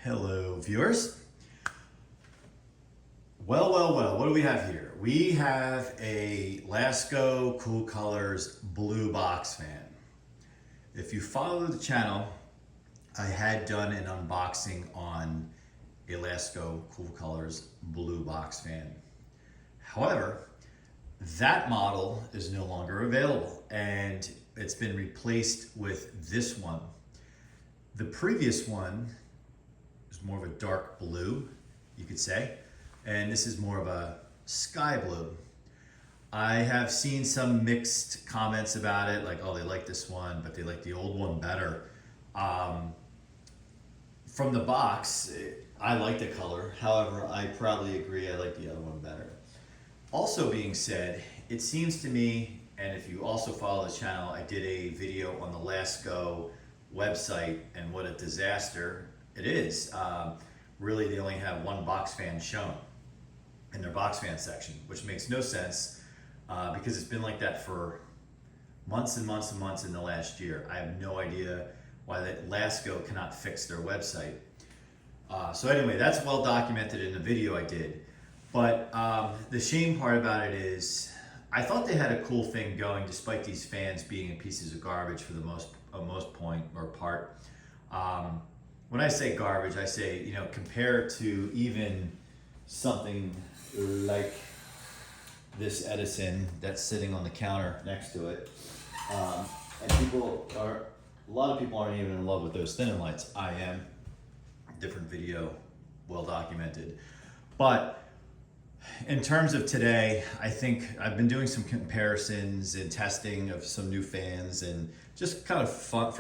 Hello, viewers. Well, what do we have here? We have a Lasko Cool Colors blue box fan. If you follow the channel, I had done an unboxing on a Lasko Cool Colors blue box fan. However, that model is no longer available and it's been replaced with this one. The previous one is more of a dark blue, you could say, and this is more of a sky blue. I have seen some mixed comments about it, like, oh, they like this one, but they like the old one better. From the box, I like the color. However, I probably agree I like the other one better. Also being said, it seems to me, and if you also follow the channel, I did a video on the Lasko website and what a disaster it is. Really, they only have one box fan shown in their box fan section, which makes no sense because it's been like that for months and months and months in the last year. I have no idea why that Lasko cannot fix their website. So anyway, that's well documented in the video I did. But the shame part about it is, I thought they had a cool thing going despite these fans being pieces of garbage for the most part. When I say garbage, I say, you know, compared to even something like this Edison that's sitting on the counter next to it. And a lot of people aren't even in love with those thinner lights. I am. Different video, well documented. But in terms of today, I think I've been doing some comparisons and testing of some new fans and just kind of fun,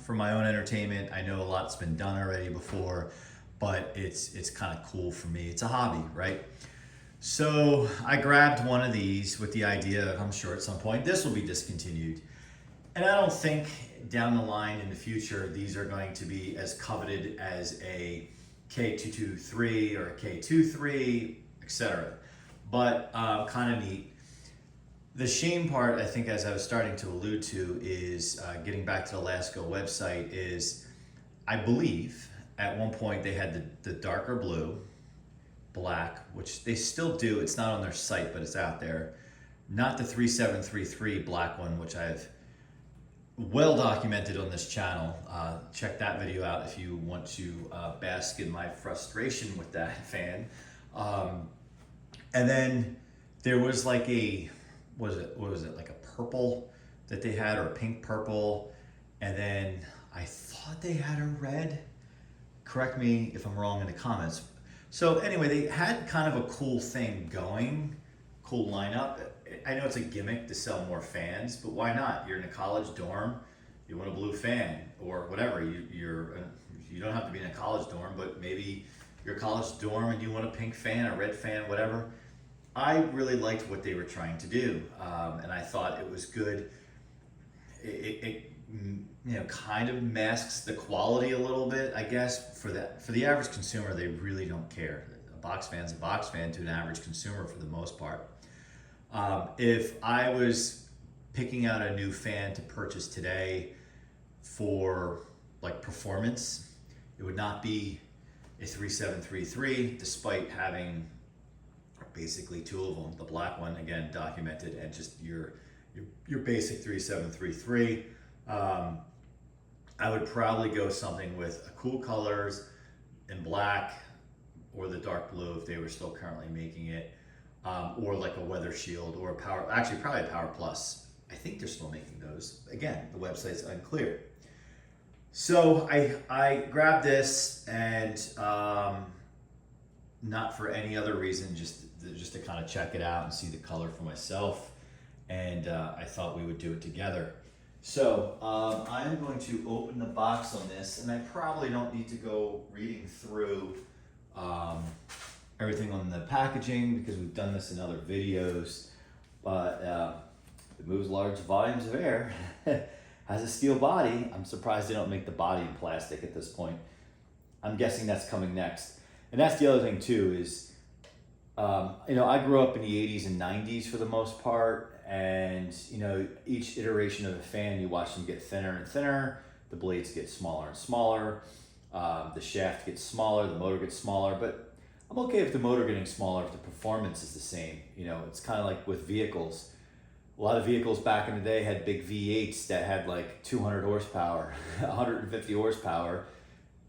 for my own entertainment. I know a lot's been done already before, but it's kind of cool for me. It's a hobby, right? So I grabbed one of these with the idea of, I'm sure at some point this will be discontinued. And I don't think down the line in the future, these are going to be as coveted as a K223 or a K23, etc. But kind of neat. The shame part, I think, as I was starting to allude to, is getting back to the Lasko website, is I believe at one point they had the darker blue, black, which they still do. It's not on their site, but it's out there. Not the 3733 black one, which I've well documented on this channel. Check that video out if you want to bask in my frustration with that fan. And then there was like what was it, like a purple that they had, or a pink purple. And then I thought they had a red. Correct me if I'm wrong in the comments. So anyway, they had kind of a cool thing going, cool lineup. I know it's a gimmick to sell more fans, but why not? You're in a college dorm, you want a blue fan or whatever. You don't have to be in a college dorm, but maybe you're a college dorm and you want a pink fan, a red fan, whatever. I really liked what they were trying to do, and I thought it was good. It you know, kind of masks the quality a little bit, I guess. For the average consumer, they really don't care. A box fan's a box fan to an average consumer for the most part. If I was picking out a new fan to purchase today for like performance, it would not be a 3733, despite having basically two of them. The black one, again, documented, and just your basic 3733. I would probably go something with a Cool Colors in black, or the dark blue if they were still currently making it, or like a Weather Shield, or a Power, actually probably a Power Plus. I think they're still making those. Again, the website's unclear. So I grabbed this, and not for any other reason, just to kind of check it out and see the color for myself. And I thought we would do it together. So I'm going to open the box on this, and I probably don't need to go reading through everything on the packaging because we've done this in other videos. But it moves large volumes of air. Has a steel body. I'm surprised they don't make the body in plastic at this point. I'm guessing that's coming next. And that's the other thing too, is, you know, I grew up in the 80s and 90s for the most part. And, you know, each iteration of the fan, you watch them get thinner and thinner. The blades get smaller and smaller. The shaft gets smaller, the motor gets smaller, but I'm okay with the motor getting smaller if the performance is the same. You know, it's kind of like with vehicles. A lot of vehicles back in the day had big V8s that had like 200 horsepower, 150 horsepower,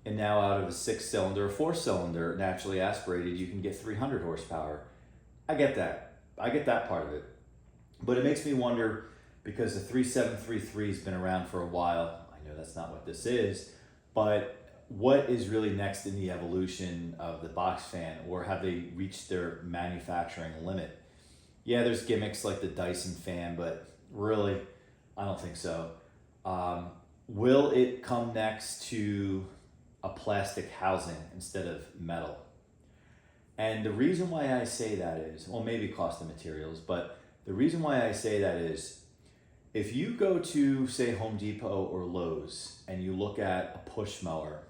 and now out of a 6-cylinder or 4-cylinder naturally aspirated, you can get 300 horsepower. I get that. I get that part of it. But it makes me wonder, because the 3733 has been around for a while. I know that's not what this is, but what is really next in the evolution of the box fan, or have they reached their manufacturing limit? Yeah, there's gimmicks like the Dyson fan, but really, I don't think so. Will it come next to a plastic housing instead of metal? And the reason why I say that is, well, maybe cost of materials, but the reason why I say that is, if you go to, say, Home Depot or Lowe's and you look at a push mower,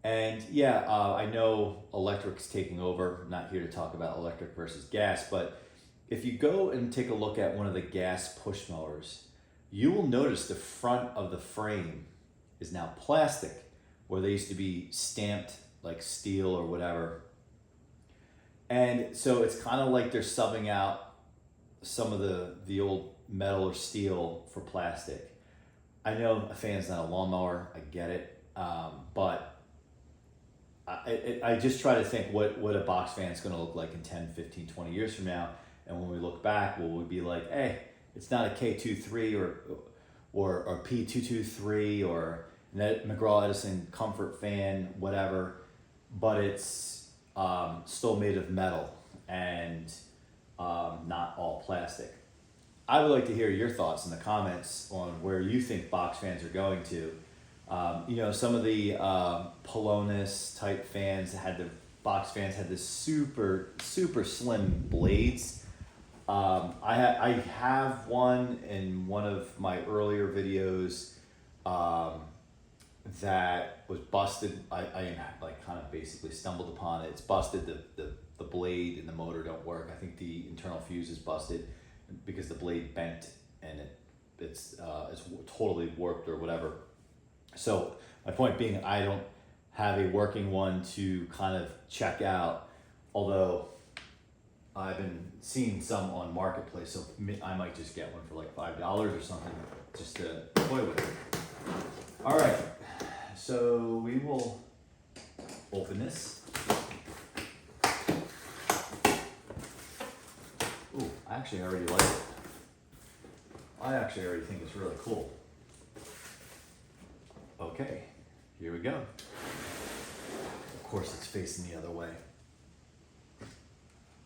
and yeah, I know electric's taking over, not here to talk about electric versus gas, but if you go and take a look at one of the gas push mowers, you will notice the front of the frame is now plastic, where they used to be stamped like steel or whatever. And so it's kind of like they're subbing out some of the old metal or steel for plastic. I know a fan's not a lawnmower, I get it, but I just try to think what a box fan is going to look like in 10, 15, 20 years from now. And when we look back, will we be like, hey, it's not a K23 or P223 or McGraw Edison Comfort fan, whatever, but it's still made of metal and not all plastic. I would like to hear your thoughts in the comments on where you think box fans are going to. You know, some of the Polonis type fans had the box fans had this super slim blades. I have one in one of my earlier videos that was busted. I like kind of basically stumbled upon it. It's busted. The blade and the motor don't work. I think the internal fuse is busted because the blade bent and it's totally warped or whatever. So my point being, I don't have a working one to kind of check out, although I've been seeing some on Marketplace, so I might just get one for like $5 or something just to toy with it. All right, so we will open this. Ooh, I actually already like it. I actually already think it's really cool. Okay, here we go. Of course, it's facing the other way.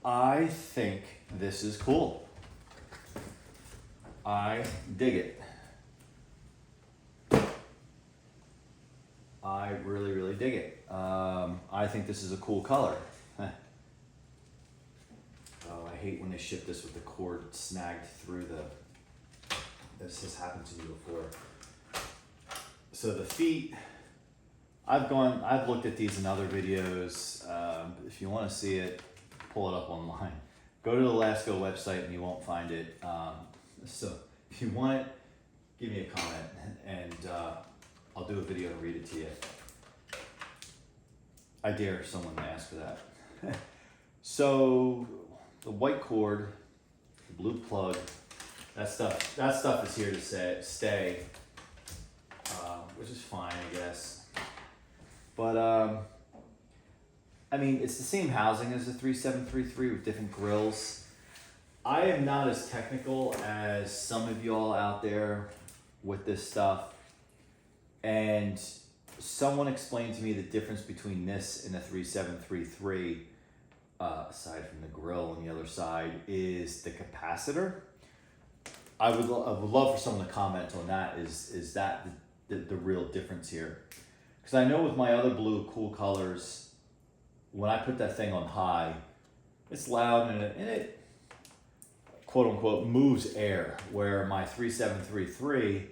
I think this is cool. I dig it. I really dig it. I think this is a cool color. Oh, I hate when they ship this with the cord snagged through the... This has happened to me before. So the feet, I've looked at these in other videos. If you want to see it, pull it up online. Go to the Lasko website and you won't find it. So if you want it, give me a comment and I'll do a video and read it to you. I dare someone to ask for that. So the white cord, the blue plug, that stuff is here to stay, which is fine, I guess. But I mean, it's the same housing as the 3733 with different grills. I am not as technical as some of y'all out there with this stuff. And someone explained to me the difference between this and the 3733, aside from the grill on the other side, is the capacitor. I would love for someone to comment on that. Is that the real difference here? Because I know with my other blue Cool Colors, when I put that thing on high, it's loud and it quote unquote moves air, where my 3733,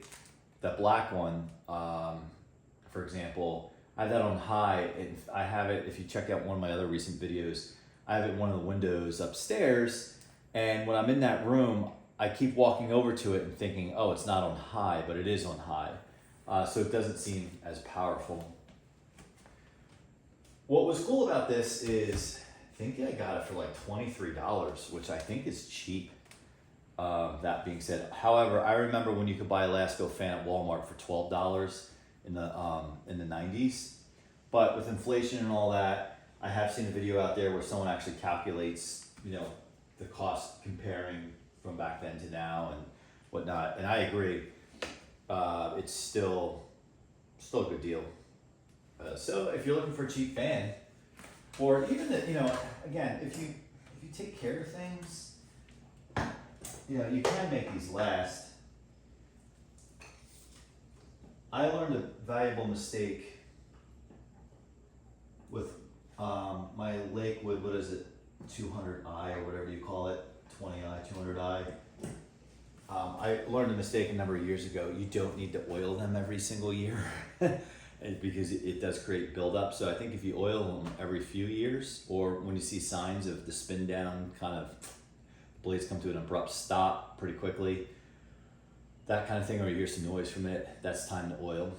that black one, for example, I have that on high, and I have it, if you check out one of my other recent videos, I have it in one of the windows upstairs, and when I'm in that room, I keep walking over to it and thinking, oh, it's not on high, but it is on high. So it doesn't seem as powerful. What was cool about this is, I think I got it for like $23, which I think is cheap. That being said, however, I remember when you could buy a Lasko fan at Walmart for $12 in the 90s. But with inflation and all that, I have seen a video out there where someone actually calculates, you know, the cost comparing from back then to now and whatnot. And I agree, it's still a good deal. So if you're looking for a cheap fan, or even you know, again, if you take care of things, you know, you can make these last. I learned a valuable mistake with my Lakewood, what is it, 200i or whatever you call it, 20i, 200i. I learned a mistake a number of years ago. You don't need to oil them every single year because it does create buildup. So I think if you oil them every few years, or when you see signs of the spin down, kind of blades come to an abrupt stop pretty quickly, that kind of thing, or you hear some noise from it, that's time to oil.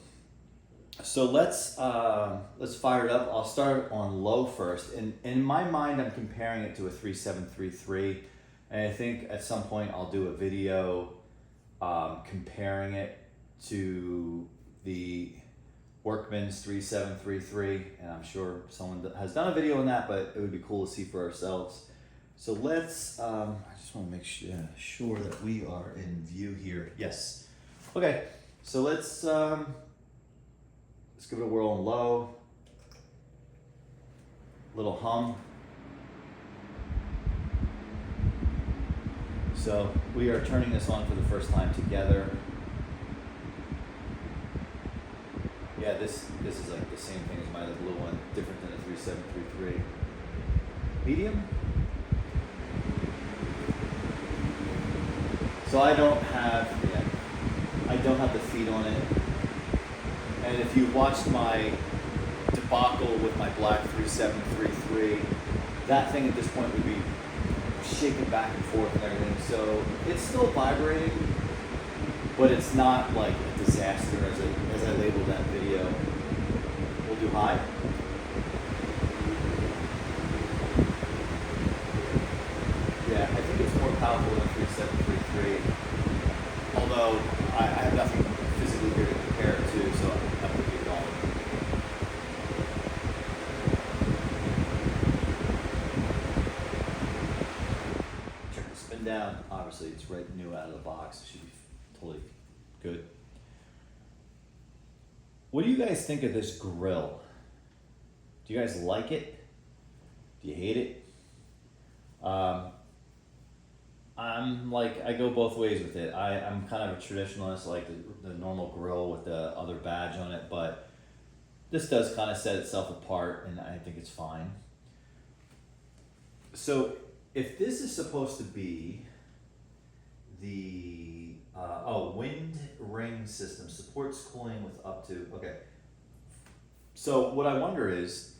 So let's fire it up. I'll start on low first. And in my mind, I'm comparing it to a 3733. And I think at some point I'll do a video comparing it to the Workman's 3733. And I'm sure someone has done a video on that, but it would be cool to see for ourselves. So let's, I just want to make sure that we are in view here. Yes. Okay, so let's give it a whirl on low. Little hum. So we are turning this on for the first time together. Yeah, this is like the same thing as my other blue one, different than a 3733. Medium. So I don't have the feet on it. And if you watched my debacle with my black 3733, that thing at this point would be shaking back and forth and everything. So it's still vibrating, but it's not like a disaster as I labeled that video. We'll do high. Yeah, I think it's more powerful than 3733. Although I have nothing physically here to compare it to, so I'm going to keep going. Check the spin down. Obviously, it's right new out of the box. It should be totally good. What do you guys think of this grill? Do you guys like it? Do you hate it? I go both ways with it. I'm kind of a traditionalist, like the normal grill with the other badge on it, but this does kind of set itself apart, and I think it's fine. So if this is supposed to be the wind ring system, supports cooling with up to, okay. So what I wonder is,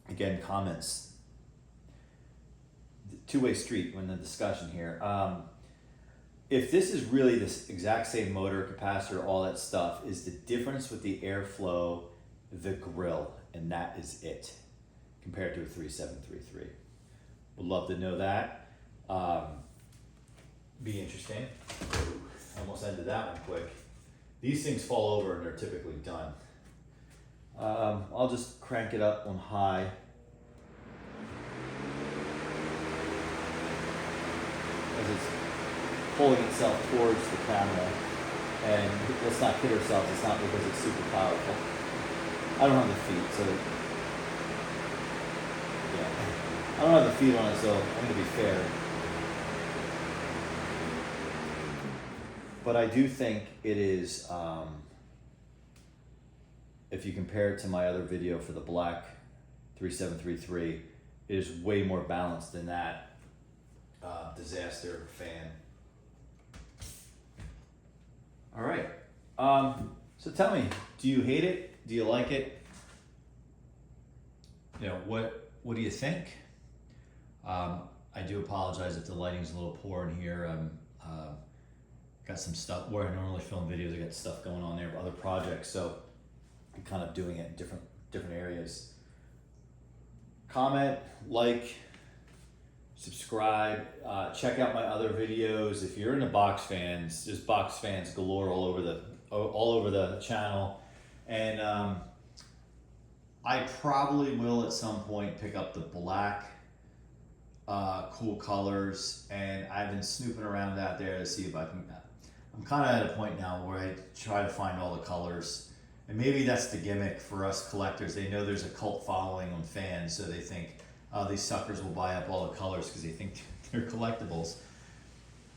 again, comments, two-way street in the discussion here. If this is really this exact same motor, capacitor, all that stuff, is the difference with the airflow, the grill, and that is it, compared to a 3733. Would love to know that. Be interesting. Almost ended that one quick. These things fall over and they're typically done. I'll just crank it up on high. As it's pulling itself towards the camera, and let's not kid ourselves, it's not because it's super powerful. I don't have the feet, so yeah, I don't have the feet on it, so I'm gonna be fair. But I do think it is, if you compare it to my other video for the black 3733, it is way more balanced than that disaster fan. All right. So tell me, do you hate it? Do you like it? You know, what do you think? I do apologize if the lighting's a little poor in here. Got some stuff where I normally film videos. I got stuff going on there for other projects, so I'm kind of doing it in different areas. comment, like, subscribe, check out my other videos. If you're into box fans, there's box fans galore all over the channel. And I probably will at some point pick up the black Cool Colors, and I've been snooping around out there to see if I can. I'm kind of at a point now where I try to find all the colors, and maybe that's the gimmick for us collectors. They know there's a cult following on fans, so they think these suckers will buy up all the colors because they think they're collectibles.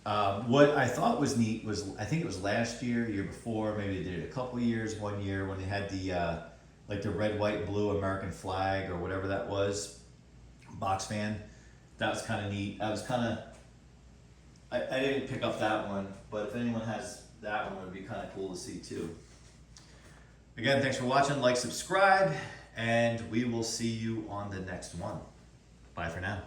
What I thought was neat was, I think it was last year, year before, maybe they did it a couple of years, one year, when they had the like the red, white, and blue American flag or whatever that was, box fan. That was kind of neat. I didn't pick up that one, but if anyone has that one, it would be kind of cool to see too. Again, thanks for watching. Like, subscribe, and we will see you on the next one. Bye for now.